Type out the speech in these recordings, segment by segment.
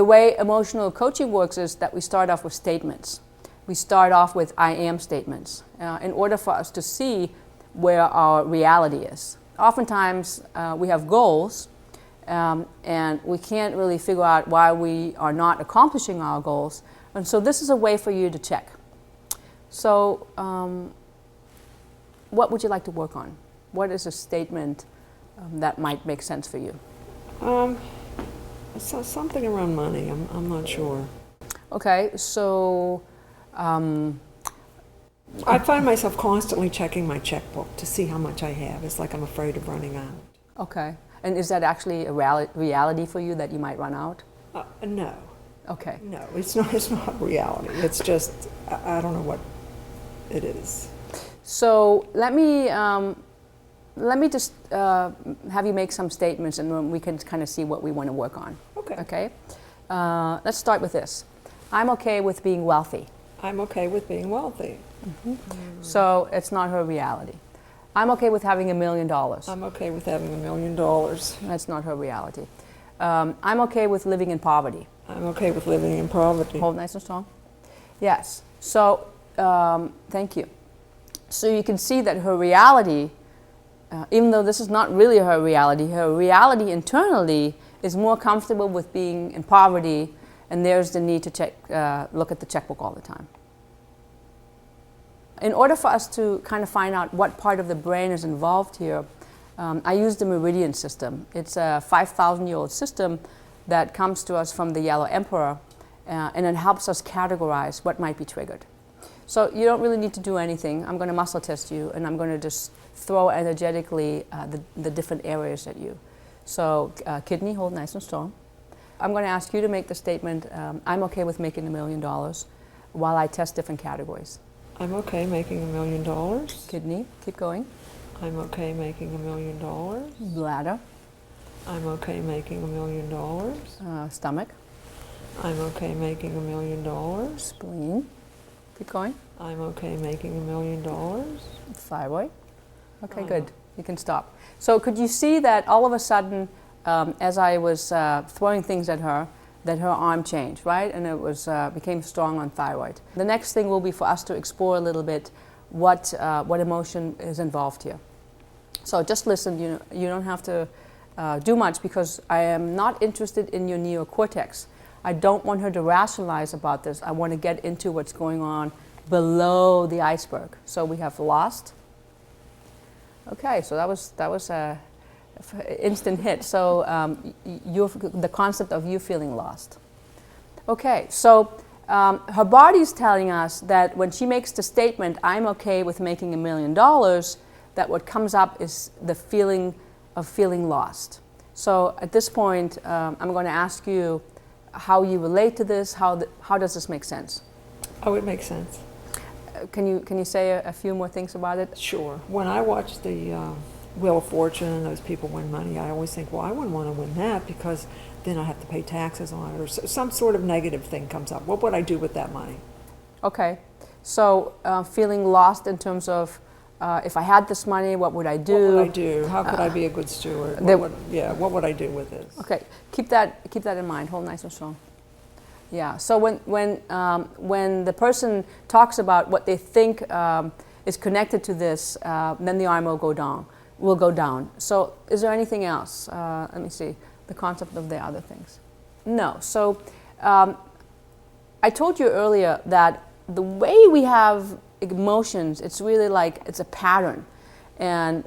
The way emotional coaching works is that we start off with statements. We start off with I am statements in order for us to see where our reality is. Oftentimes we have goals and we can't really figure out why we are not accomplishing our goals. And so this is a way for you to check. So what would you like to work on? What is a statement that might make sense for you? So something around money. I'm not sure. Okay, so I find myself constantly checking my checkbook to see how much I have. It's like I'm afraid of running out. Okay, and is that actually a reality for you that you might run out? No. Okay. No, it's not. It's not reality. It's just I don't know what it is. So let me just have you make some statements, and then we can kind of see what we want to work on. Okay. Okay. Let's start with this. I'm okay with being wealthy. I'm okay with being wealthy. Mm-hmm. So it's not her reality. I'm okay with having $1 million. I'm okay with having $1 million. That's not her reality. I'm okay with living in poverty. I'm okay with living in poverty. Hold nice and strong. Yes. So thank you. So you can see that her reality, even though this is not really her reality internally is more comfortable with being in poverty, and there's the need to look at the checkbook all the time. In order for us to kind of find out what part of the brain is involved here, I use the meridian system. It's a 5,000-year-old system that comes to us from the Yellow Emperor, and it helps us categorize what might be triggered. So you don't really need to do anything. I'm going to muscle test you, and I'm going to just throw energetically the different areas at you. So kidney, hold nice and strong. I'm going to ask you to make the statement, I'm okay with making $1 million, while I test different categories. I'm okay making $1 million. Kidney, keep going. I'm okay making $1 million. Bladder. I'm okay making $1 million. Stomach. I'm okay making $1 million. Spleen. Keep going. I'm okay making $1 million. Thyroid. Okay, good. You can stop. So could you see that all of a sudden, as I was throwing things at her, that her arm changed, right? And it was became strong on thyroid. The next thing will be for us to explore a little bit what emotion is involved here. So just listen. You don't have to do much, because I am not interested in your neocortex. I don't want her to rationalize about this. I want to get into what's going on below the iceberg. So we have lost. Okay, so that was a instant hit. So the concept of you feeling lost. Okay, so her body's telling us that when she makes the statement, I'm okay with making $1 million, that what comes up is the feeling of feeling lost. So at this point, I'm going to ask you how you relate to this. How does this make sense? Oh, it makes sense. Can you say a few more things about it? Sure. When I watch the Wheel of Fortune and those people win money, I always think, well, I wouldn't want to win that, because then I have to pay taxes on it, or some sort of negative thing comes up. What would I do with that money? Okay. So feeling lost in terms of if I had this money, what would I do? What would I do? How could I be a good steward? What would I do with this? Okay. Keep that in mind. Hold nice and strong. Yeah. So when the person talks about what they think is connected to this, then the arm will go down. So is there anything else? Let me see. The concept of the other things. No. So I told you earlier that the way we have emotions, it's really like it's a pattern, and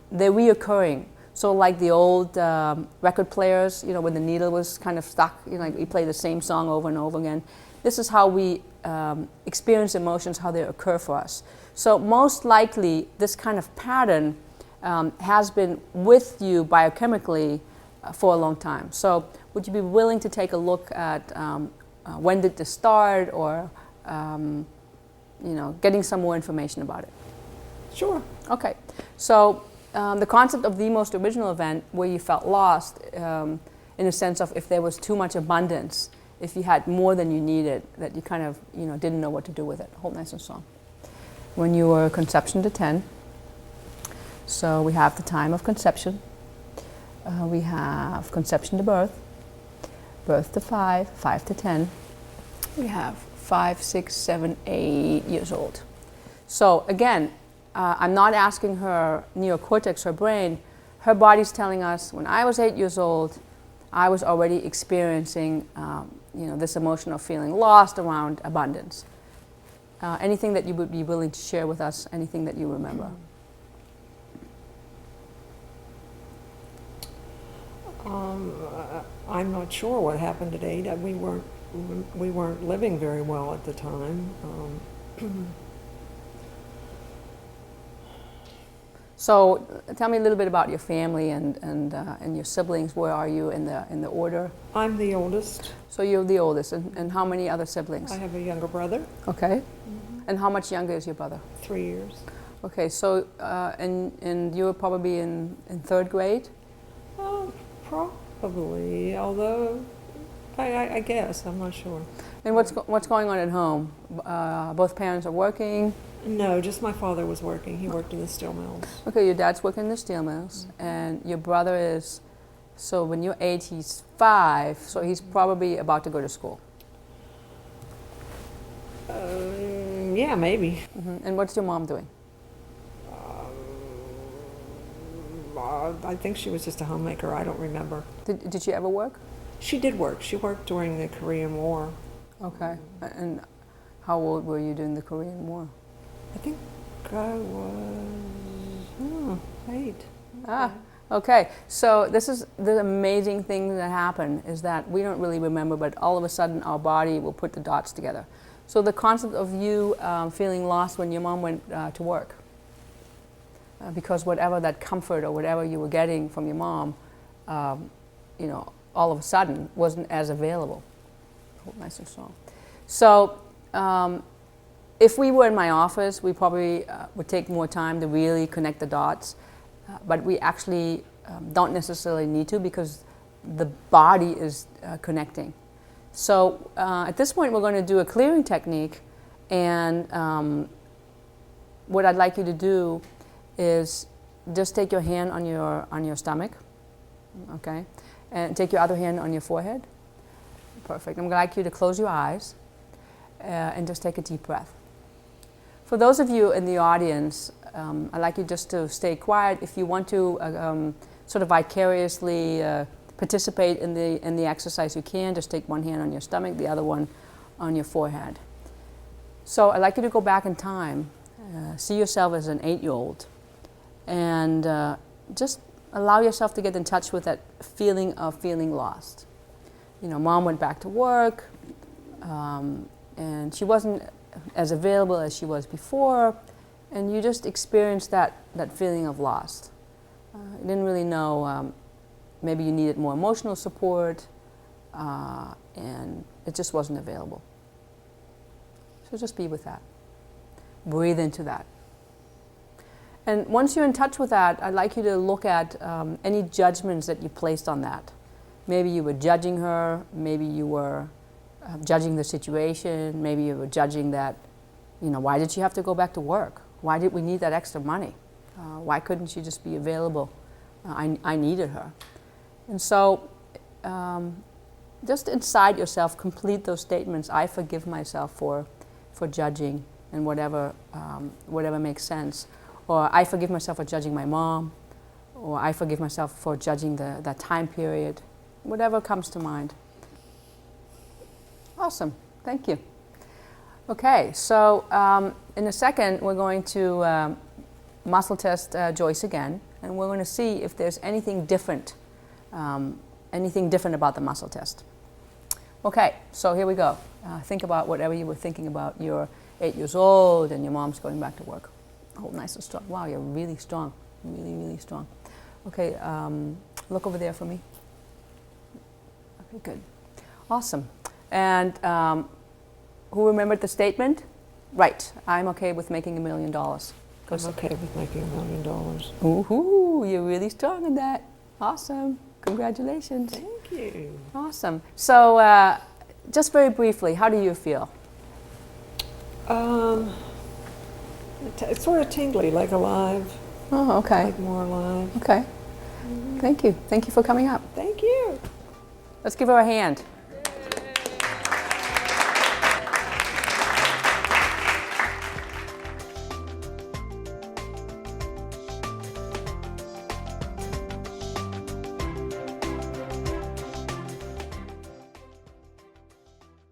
they're reoccurring. So like the old record players, when the needle was kind of stuck, like we play the same song over and over again. This is how we experience emotions, how they occur for us. So most likely, this kind of pattern has been with you biochemically for a long time. So would you be willing to take a look at when did this start, or getting some more information about it? Sure. Okay. So the concept of the most original event where you felt lost, in a sense of if there was too much abundance, if you had more than you needed, that you kind of didn't know what to do with it. Hold nice and strong. When you were conception to 10, so we have the time of conception, we have conception to birth, birth to 5, 5 to 10. We have 5, 6, 7, 8 years old. So again, I'm not asking her neocortex, her brain. Her body's telling us, when I was 8 years old, I was already experiencing this emotional feeling lost around abundance. Anything that you would be willing to share with us, anything that you remember? I'm not sure what happened at 8. We weren't living very well at the time. So tell me a little bit about your family and your siblings. Where are you in the order? I'm the oldest. So you're the oldest, and how many other siblings? I have a younger brother. Okay. And how much younger is your brother? 3 years. Okay, so and you were probably in 3rd grade? Probably, although I guess, I'm not sure. And what's going on at home? Both parents are working? No, just my father was working. He worked in the steel mills. Okay, your dad's working in the steel mills, and your brother is, so when you're 8, he's 5, so he's probably about to go to school. Yeah, maybe. And what's your mom doing? I think she was just a homemaker. I don't remember. Did she ever work? She did work. She worked during the Korean War. Okay. And how old were you during the Korean War? I think I was 8. Okay. So this is the amazing thing that happened, is that we don't really remember, but all of a sudden our body will put the dots together. So the concept of you feeling lost when your mom went to work, because whatever that comfort or whatever you were getting from your mom, all of a sudden wasn't as available. Hold nice and strong. So if we were in my office, we probably would take more time to really connect the dots, but we actually don't necessarily need to, because the body is connecting. So at this point, we're going to do a clearing technique, and what I'd like you to do is just take your hand on your stomach, okay, and take your other hand on your forehead. Perfect. I'm going to like you to close your eyes and just take a deep breath. For those of you in the audience, I'd like you just to stay quiet. If you want to sort of vicariously participate in the exercise, you can. Just take one hand on your stomach, the other one on your forehead. So I'd like you to go back in time, see yourself as an 8-year-old, and just allow yourself to get in touch with that feeling of feeling lost. Mom went back to work, and she wasn't as available as she was before, and you just experienced that feeling of lost. You didn't really know, maybe you needed more emotional support, and it just wasn't available. So just be with that. Breathe into that. And once you're in touch with that, I'd like you to look at any judgments that you placed on that. Maybe you were judging her, maybe you were judging the situation, maybe you were judging that, why did she have to go back to work? Why did we need that extra money? Why couldn't she just be available? I needed her. And so just inside yourself, complete those statements. I forgive myself for judging, and whatever makes sense. Or I forgive myself for judging my mom, or I forgive myself for judging that time period. Whatever comes to mind. Awesome, thank you. Okay, so in a second we're going to muscle test Joyce again, and we're going to see if there's anything different about the muscle test. Okay, so here we go. Think about whatever you were thinking about. You're 8 years old and your mom's going back to work. Hold nice and strong. Wow, you're really strong. Really, really strong. Okay, look over there for me. Okay, good. Awesome. And who remembered the statement? Right. I'm okay with making $1 million. I'm okay with making $1 million. Ooh, you're really strong in that. Awesome. Congratulations. Thank you. Awesome. So just very briefly, how do you feel? It's sort of tingly, like alive. Oh, okay. Like more alive. Okay. Thank you. Thank you for coming up. Thank you. Let's give her a hand.